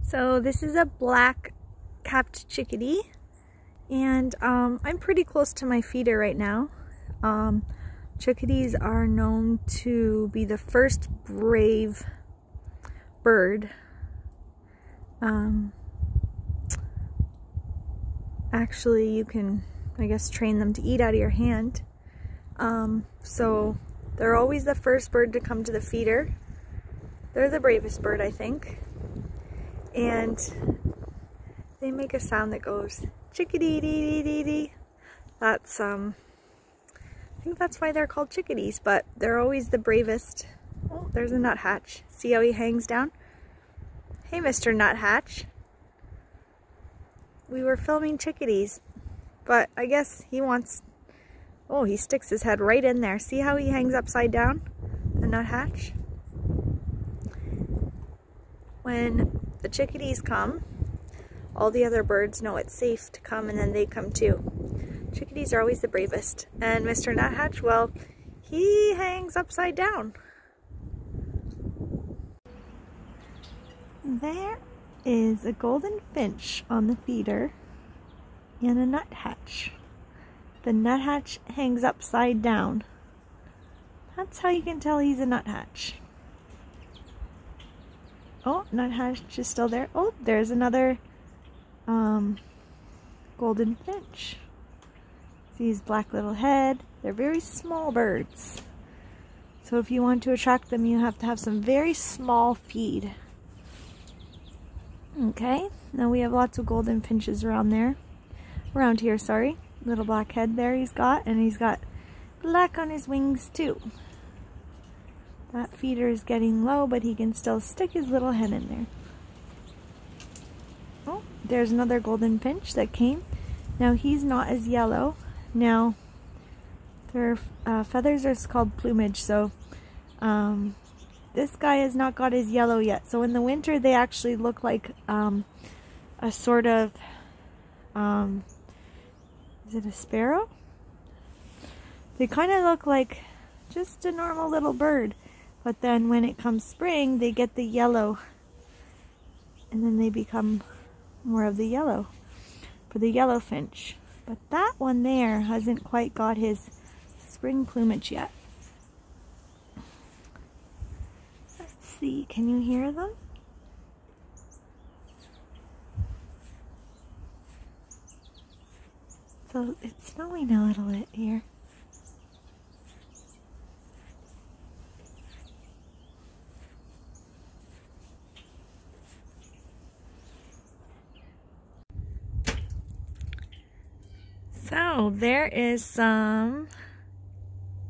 So this is a black-capped chickadee, and I'm pretty close to my feeder right now. Chickadees are known to be the first brave bird. Actually, you can, I guess, train them to eat out of your hand. So they're always the first bird to come to the feeder. They're the bravest bird, I think. And they make a sound that goes chickadee-dee-dee-dee-dee. That's, I think that's why they're called chickadees, but they're always the bravest. Oh, there's a nuthatch. See how he hangs down? Hey, Mr. Nuthatch. We were filming chickadees, but I guess he wants... Oh, he sticks his head right in there. See how he hangs upside down? The nuthatch? When the chickadees come, all the other birds know it's safe to come, and then they come too. Chickadees are always the bravest. And Mr. Nuthatch, well, he hangs upside down. There is a golden finch on the feeder and a nuthatch. The nuthatch hangs upside down. That's how you can tell he's a nuthatch. Oh, nuthatch is still there. Oh, there's another golden finch. See his black little head? They're very small birds. So if you want to attract them, you have to have some very small feed. Okay, now we have lots of golden finches around here, sorry. Little black head there he's got, and he's got black on his wings too. That feeder is getting low, but he can still stick his little head in there. Oh, there's another golden finch that came. Now he's not as yellow. Now, their feathers are called plumage, so this guy has not got his yellow yet. So in the winter, they actually look like a sort of, is it a sparrow? They kind of look like just a normal little bird. But then when it comes spring, they get the yellow. And then they become more of the yellow for the yellow finch. But that one there hasn't quite got his spring plumage yet. Let's see, can you hear them? So it's snowing a little bit here. So there is some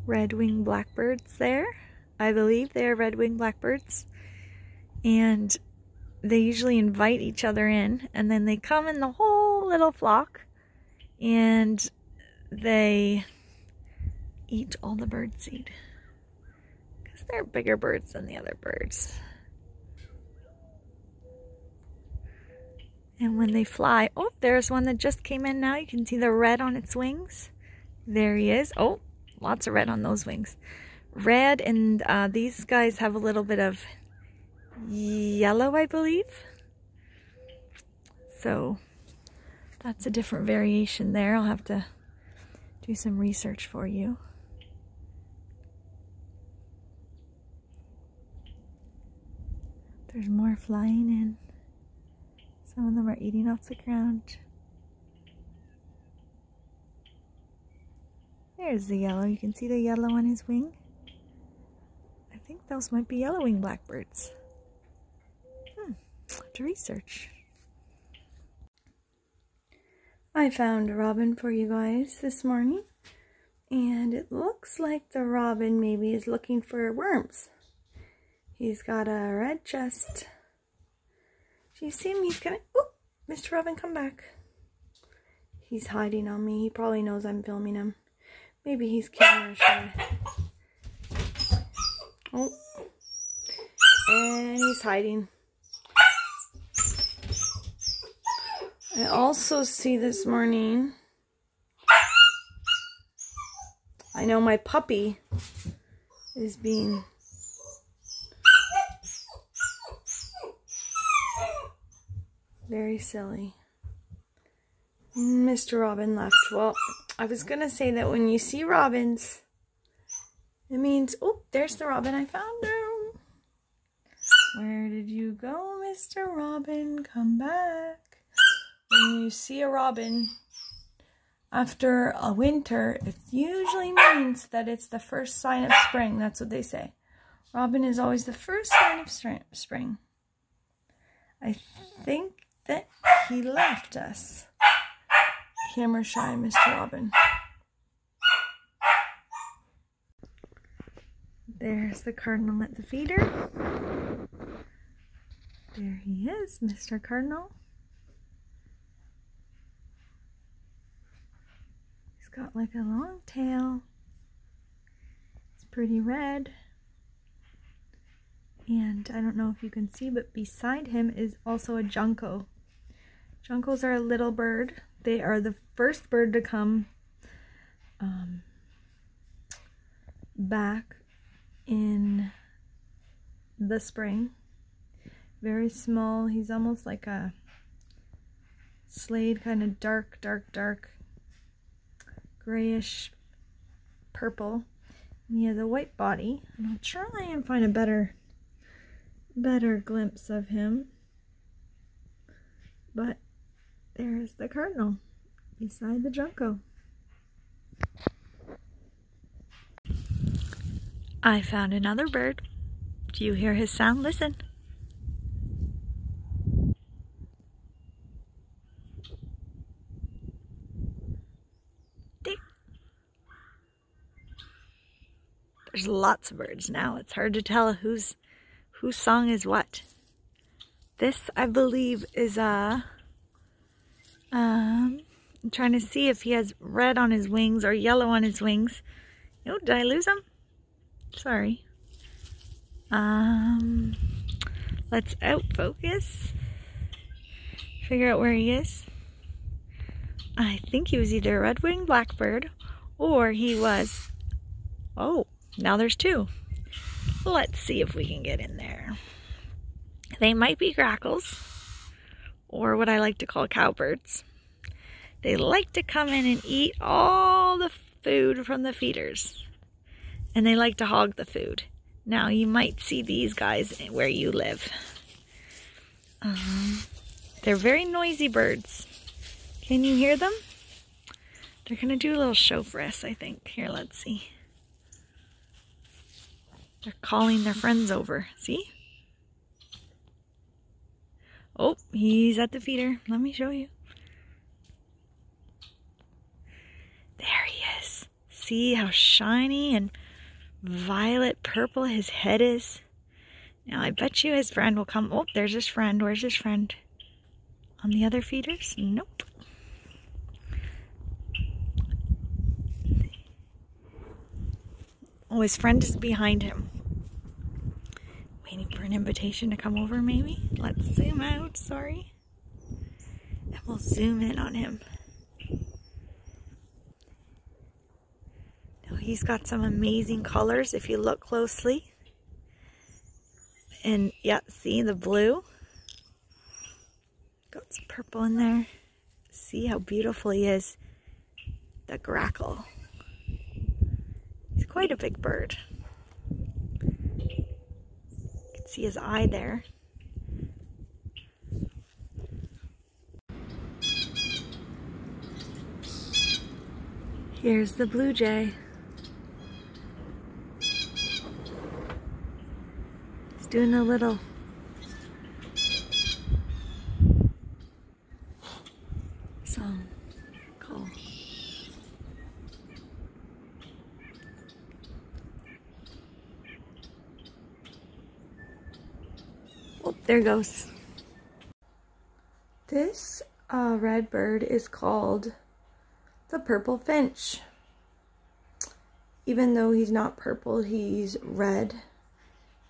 red-winged blackbirds there. I believe they are red-winged blackbirds. And they usually invite each other in, and then they come in the whole little flock, and they eat all the birdseed. Because they're bigger birds than the other birds. And when they fly, oh, there's one that just came in now. You can see the red on its wings. There he is. Oh, lots of red on those wings. Red, and these guys have a little bit of yellow, I believe. So that's a different variation there. I'll have to do some research for you. There's more flying in. Some of them are eating off the ground. There's the yellow. You can see the yellow on his wing. I think those might be yellow-winged blackbirds. Have to research. I found a robin for you guys this morning, and it looks like the robin maybe is looking for worms. He's got a red chest. Do you see him? He's gonna... Oh, Mr. Robin, come back. He's hiding on me. He probably knows I'm filming him. Maybe he's camera shy. Oh. And he's hiding. I also see this morning... I know my puppy is being Very silly. Mr. Robin left. Well, I was gonna say that when you see robins, it means, oh, there's the robin. I found him. Where did you go, Mr. Robin? Come back. When you see a robin after a winter, it usually means that it's the first sign of spring. That's what they say. Robin is always the first sign of spring. I think that he left us. Camera shy, Mr. Robin. There's the cardinal at the feeder. There he is, Mr. Cardinal. He's got like a long tail. It's pretty red. And I don't know if you can see, but beside him is also a junco. Juncos are a little bird. They are the first bird to come back in the spring. Very small. He's almost like a Slade, kind of dark grayish purple. And he has a white body. And I'll try and find a better glimpse of him. But there's the cardinal beside the junco. I found another bird. Do you hear his sound? Listen. There's lots of birds now. It's hard to tell whose song is what. This, I believe, is I'm trying to see if he has red on his wings or yellow on his wings. Oh, did I lose him? Sorry. Let's out focus. Figure out where he is. I think he was either a red-winged blackbird or he was, oh, now there's two. Let's see if we can get in there. They might be grackles, or what I like to call cowbirds. They like to come in and eat all the food from the feeders. And they like to hog the food. Now, you might see these guys where you live. They're very noisy birds. Can you hear them? They're going to do a little show for us, I think. Here, let's see. They're calling their friends over. See? Oh, he's at the feeder. Let me show you. There he is. See how shiny and violet purple his head is? Now, I bet you his friend will come. Oh, there's his friend. Where's his friend? On the other feeders? Nope. Oh, his friend is behind him. Waiting for an invitation to come over, maybe? Let's zoom out, sorry. And we'll zoom in on him. Now, he's got some amazing colors if you look closely. And yeah, see the blue? Got some purple in there. See how beautiful he is. The grackle. He's quite a big bird. You can see his eye there. Here's the blue jay. He's doing a little song call. Oh, there goes. This red bird is called the purple finch. Even though he's not purple, he's red.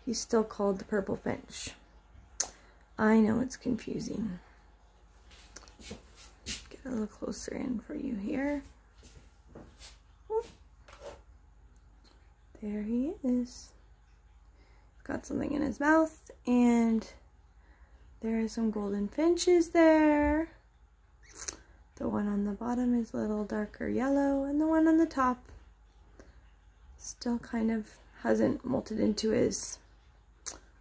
He's still called the purple finch. I know it's confusing. Get a little closer in for you here. Ooh. There he is. Got something in his mouth and There are some golden finches there. The one on the bottom is a little darker yellow, and the one on the top still kind of hasn't molted into his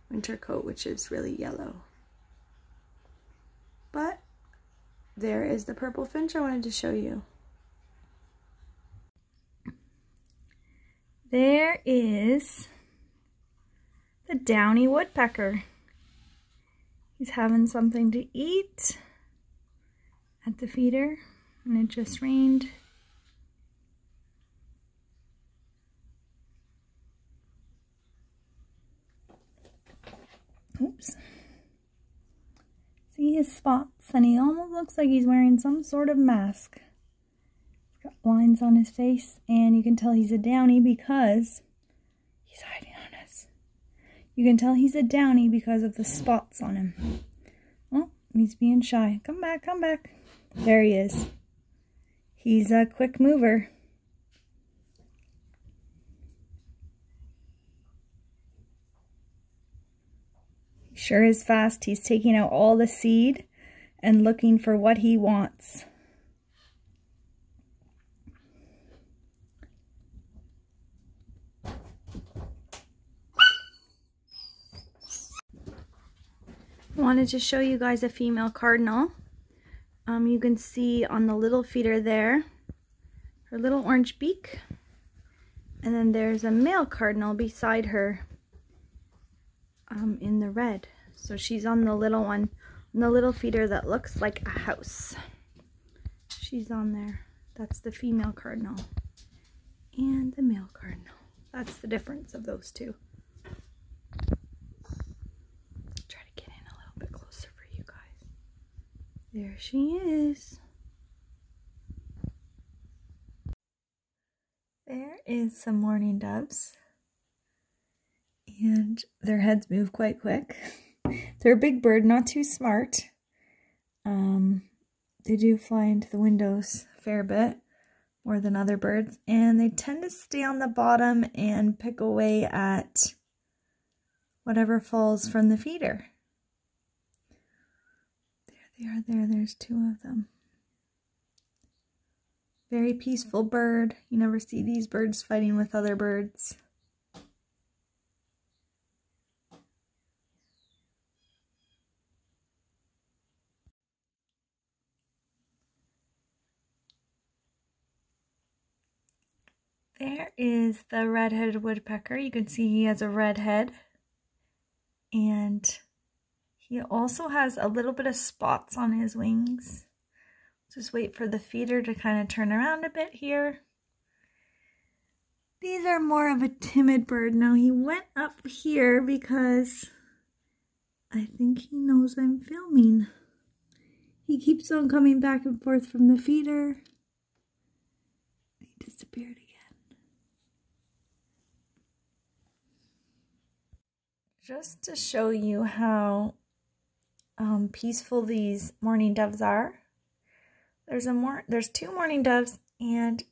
winter coat, which is really yellow. But there is the purple finch I wanted to show you. There is the downy woodpecker. He's having something to eat at the feeder, and it just rained. Oops. See his spots, and he almost looks like he's wearing some sort of mask. He's got lines on his face, and you can tell he's a downy because he's hiding on us. You can tell he's a downy because of the spots on him. Oh, he's being shy. Come back, come back. There he is. He's a quick mover. He sure is fast. He's taking out all the seed and looking for what he wants. I wanted to show you guys a female cardinal. You can see on the little feeder there, her little orange beak. And then there's a male cardinal beside her in the red. So she's on the little one, on the little feeder that looks like a house. She's on there. That's the female cardinal. And the male cardinal. That's the difference of those two. Try to get in a little bit closer for you guys. There she is. There is some mourning doves. And their heads move quite quick. They're a big bird, not too smart. They do fly into the windows a fair bit, more than other birds. And they tend to stay on the bottom and pick away at whatever falls from the feeder. There they are there. There's two of them. Very peaceful bird. You never see these birds fighting with other birds. There is the red-headed woodpecker. You can see he has a red head. And he also has a little bit of spots on his wings. Just wait for the feeder to kind of turn around a bit here. These are more of a timid bird. Now he went up here because I think he knows I'm filming. He keeps on coming back and forth from the feeder. He disappeared again. Just to show you how peaceful these mourning doves are, there's two mourning doves and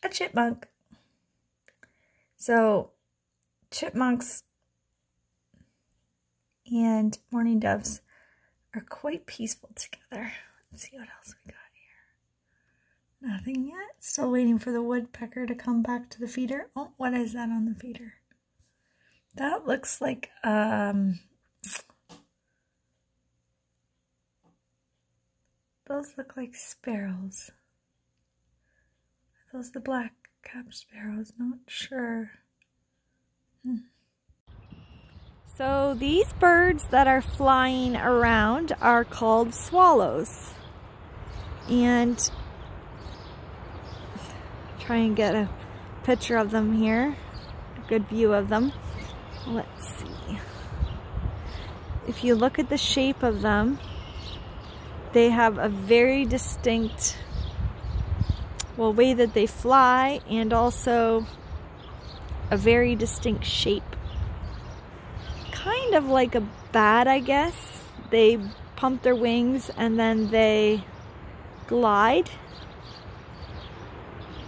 a chipmunk. So chipmunks and mourning doves are quite peaceful together. Let's see what else we got here. Nothing yet. Still waiting for the woodpecker to come back to the feeder. Oh, what is that on the feeder? That looks like, those look like sparrows. Are those the black-capped sparrows? Not sure. So these birds that are flying around are called swallows. And try and get a picture of them here, a good view of them. Let's see. If you look at the shape of them, they have a very distinct, well, way that they fly, and also a very distinct shape. Kind of like a bat, I guess. They pump their wings and then they glide.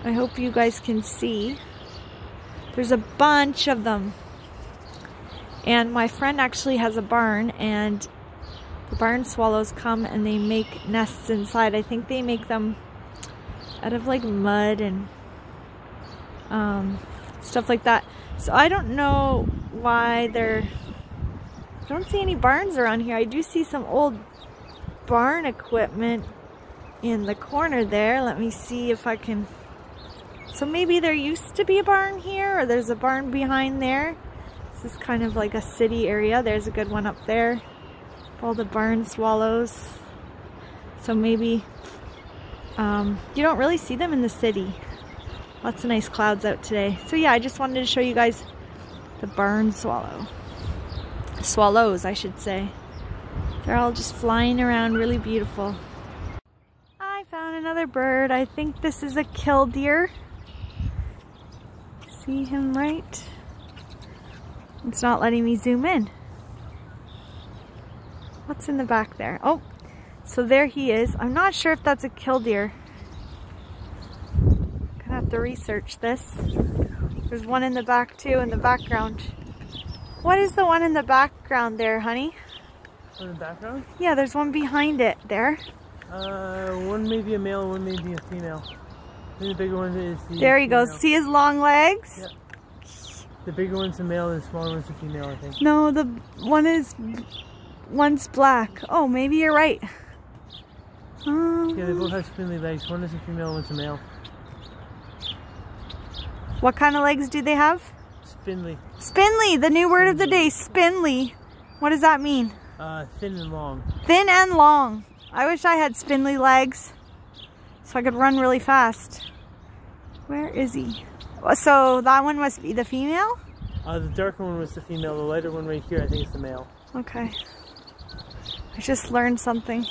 I hope you guys can see. There's a bunch of them. And my friend actually has a barn, and the barn swallows come and they make nests inside. I think they make them out of like mud and stuff like that. So I don't know why I don't see any barns around here. I do see some old barn equipment in the corner there. Let me see if I can. So maybe there used to be a barn here, or there's a barn behind there. This is kind of like a city area. There's a good one up there. All the barn swallows. So maybe you don't really see them in the city. Lots of nice clouds out today. So yeah, I just wanted to show you guys the barn swallow. Swallows, I should say. They're all just flying around, really beautiful. I found another bird. I think this is a killdeer. See him right? It's not letting me zoom in. What's in the back there? Oh, so there he is. I'm not sure if that's a killdeer. Gonna have to research this. There's one in the back too, in the background. What is the one in the background there, honey? In the background? Yeah, there's one behind it there. One may be a male, one may be a female. I think the bigger one is the There he female. goes. See his long legs? Yep. The bigger one's the male and the smaller one's the female, I think. No, the one's black. Oh, maybe you're right. Yeah, they both have spindly legs. One is a female, one's a male. What kind of legs do they have? Spindly. Spindly, the new word of the day, spindly. What does that mean? Thin and long. Thin and long. I wish I had spindly legs so I could run really fast. Where is he? So that one must be the female? The darker one was the female. The lighter one right here, I think, is the male. Okay. I just learned something.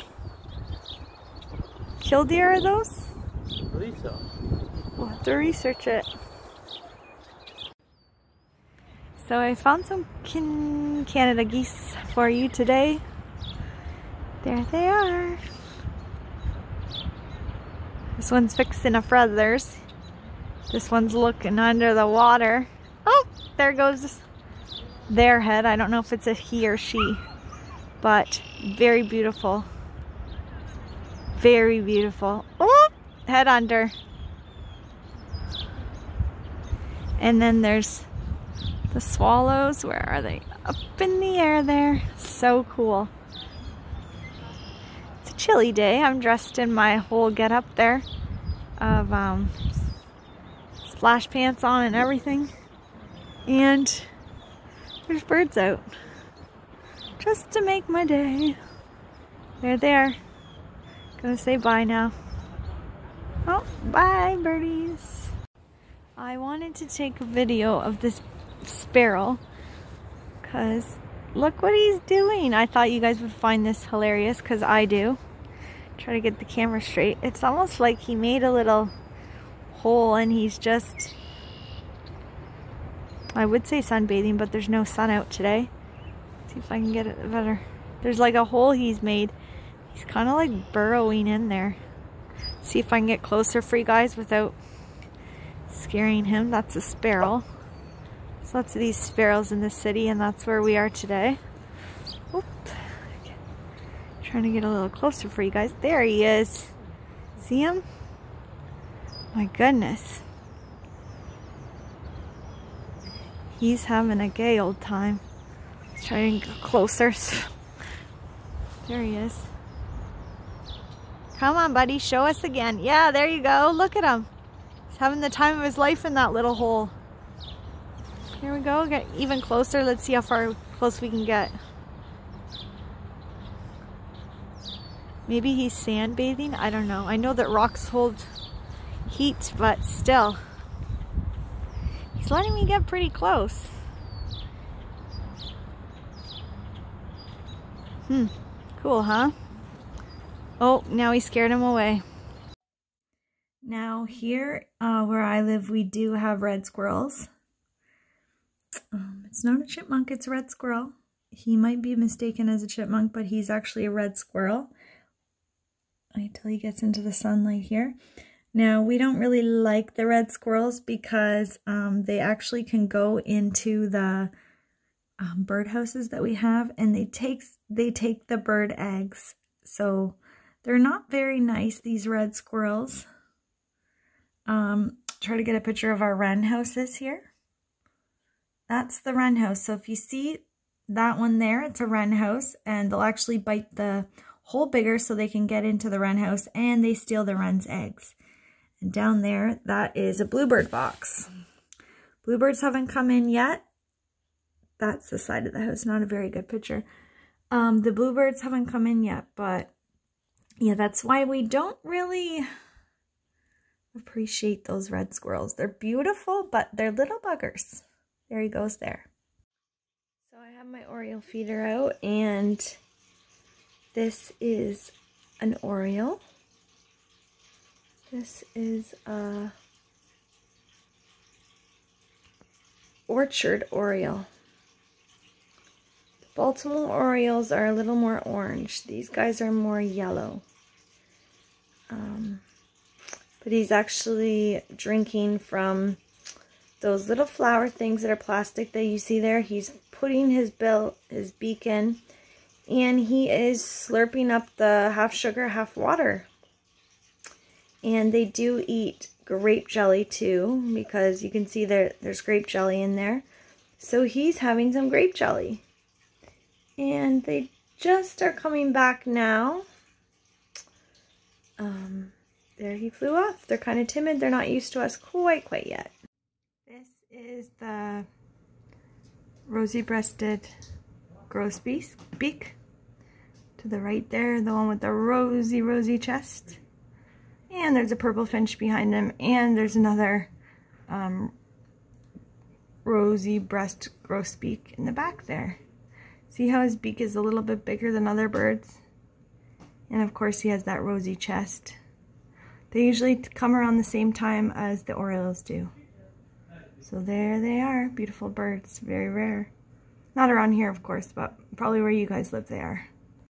Killdeer are those? I believe so. We'll have to research it. So I found some Canada geese for you today. There they are. This one's fixing a feathers. This one's looking under the water. Oh, there goes their head. I don't know if it's a he or she, but very beautiful. Very beautiful. Oh, head under. And then there's the swallows. Where are they? Up in the air there. So cool. It's a chilly day. I'm dressed in my whole get-up there of splash pants on and everything. And there's birds out. Just to make my day. There they are. Gonna say bye now. Oh, bye birdies. I wanted to take a video of this sparrow because look what he's doing. I thought you guys would find this hilarious because I do. Try to get the camera straight. It's almost like he made a little hole and he's just, I would say sunbathing, but there's no sun out today. Let's see if I can get it better. There's like a hole he's made. He's kind of like burrowing in there. See if I can get closer for you guys without scaring him. That's a sparrow. There's lots of these sparrows in the city, and that's where we are today. Oop. Trying to get a little closer for you guys. There he is. See him? My goodness. He's having a gay old time. Let's try and get closer. There he is. Come on, buddy. Show us again. Yeah, there you go. Look at him. He's having the time of his life in that little hole. Here we go. Get even closer. Let's see how far close we can get. Maybe he's sandbathing. I don't know. I know that rocks hold heat, but still. He's letting me get pretty close. Cool, huh? Oh, now he scared him away. Now here where I live, we do have red squirrels. It's not a chipmunk, it's a red squirrel. He might be mistaken as a chipmunk, but he's actually a red squirrel. Wait till he gets into the sunlight here. Now, we don't really like the red squirrels because they actually can go into the bird houses that we have, and they take the bird eggs. So they're not very nice, these red squirrels. Try to get a picture of our wren houses here. That's the wren house. So if you see that one there, it's a wren house, and they'll actually bite the hole bigger so they can get into the wren house, and they steal the wren's eggs. And down there, that is a bluebird box. Bluebirds haven't come in yet. That's the side of the house, not a very good picture. The bluebirds haven't come in yet, but yeah, that's why we don't really appreciate those red squirrels. They're beautiful, but they're little buggers. There he goes there. So I have my Oriole feeder out, and this is an Oriole. This is a orchard Oriole. The Baltimore Orioles are a little more orange. These guys are more yellow. But he's actually drinking from those little flower things that are plastic that you see there. He's putting his beak in, and he is slurping up the half sugar, half water. And they do eat grape jelly too, because you can see there's grape jelly in there. So he's having some grape jelly. And they just are coming back now. There he flew off. They're kind of timid. They're not used to us quite yet. This is the rosy-breasted grosbeak. To the right there, the one with the rosy chest. And there's a purple finch behind him. And there's another rosy-breast grosbeak in the back there. See how his beak is a little bit bigger than other birds? And of course he has that rosy chest. They usually come around the same time as the Orioles do. So there they are, beautiful birds, very rare. Not around here, of course, but probably where you guys live they are.